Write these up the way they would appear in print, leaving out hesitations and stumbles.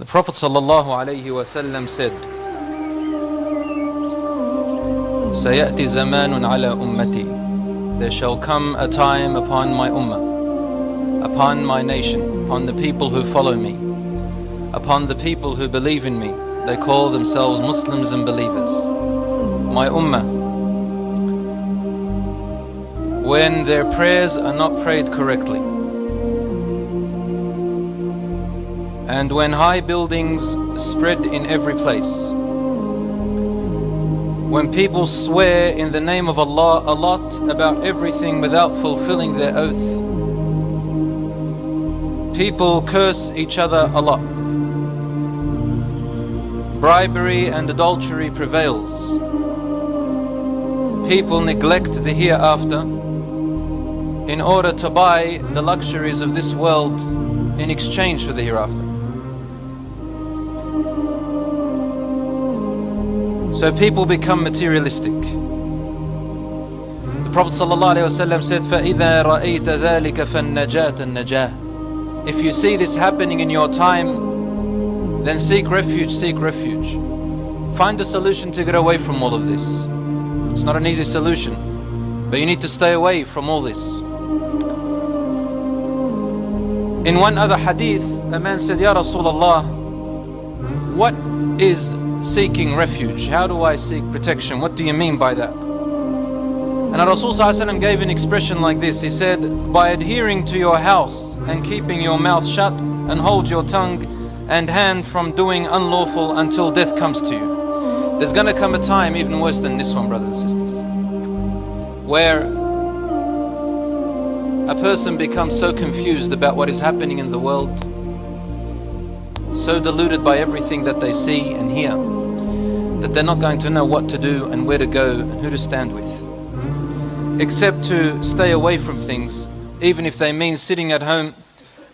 Prophet ﷺ said, سَيَأْتِي زَمَانٌ عَلَى أُمَّتِي. There shall come a time upon my ummah, upon my nation, upon the people who follow me, upon the people who believe in me. They call themselves Muslims and believers. My ummah, when their prayers are not prayed correctly, and when high buildings spread in every place, when people swear in the name of Allah a lot about everything without fulfilling their oath, people curse each other a lot, bribery and adultery prevails, people neglect the hereafter in order to buy the luxuries of this world in exchange for the hereafter. So people become materialistic. The Prophet ﷺ said, فَإِذَا رَأَيْتَ ذَلِكَ فَالنَّجَاةَ النَّجَاةِ. If you see this happening in your time, then seek refuge, seek refuge. Find a solution to get away from all of this. It's not an easy solution, but you need to stay away from all this. In one other hadith, a man said, Ya Rasulullah, what is seeking refuge? How do I seek protection? What do you mean by that? And Rasul ﷺ gave an expression like this. He said, by adhering to your house and keeping your mouth shut, and hold your tongue and hand from doing unlawful until death comes to you. There's going to come a time even worse than this one, brothers and sisters, where a person becomes so confused about what is happening in the world, so deluded by everything that they see and hear, that they're not going to know what to do and where to go and who to stand with, except to stay away from things, even if they mean sitting at home,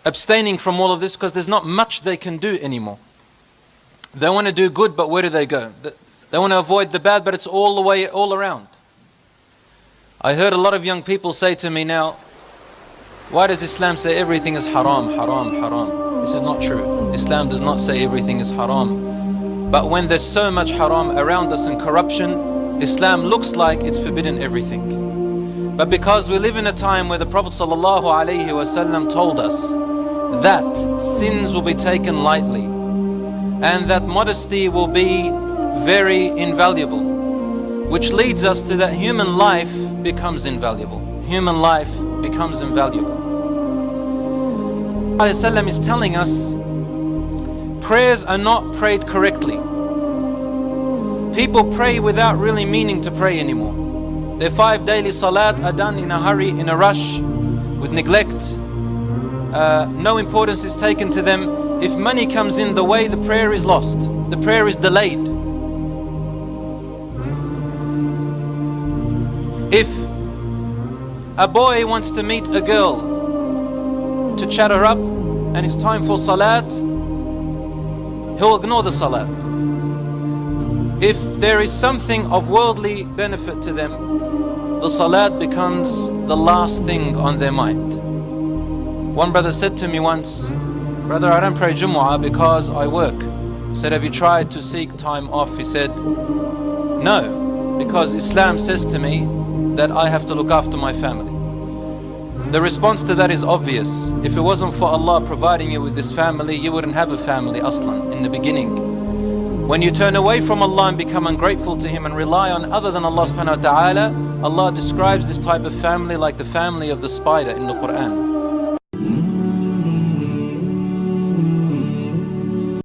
abstaining from all of this, because there's not much they can do anymore. They want to do good, but where do they go? They want to avoid the bad, but it's all the way, all around. I heard a lot of young people say to me now, why does Islam say everything is haram, haram, haram? This is not true. Islam does not say everything is haram. But when there's so much haram around us and corruption, Islam looks like it's forbidden everything. But because we live in a time where the Prophet ﷺ told us that sins will be taken lightly and that modesty will be very invaluable, which leads us to that human life becomes invaluable. Human life becomes invaluable. ﷺ is telling us prayers are not prayed correctly. People pray without really meaning to pray anymore. Their 5 daily salat are done in a hurry, in a rush, with neglect. No importance is taken to them. If money comes in the way, the prayer is lost. The prayer is delayed. If a boy wants to meet a girl to chat her up and it's time for salat, he'll ignore the salat. If there is something of worldly benefit to them, the salat becomes the last thing on their mind. One brother said to me once, brother, I don't pray Jumu'ah because I work. I said, have you tried to seek time off? He said, no, because Islam says to me that I have to look after my family. The response to that is obvious. If it wasn't for Allah providing you with this family, you wouldn't have a family aslan in the beginning. When you turn away from Allah and become ungrateful to Him and rely on other than Allah subhanahu wa ta'ala, Allah describes this type of family like the family of the spider in the Quran.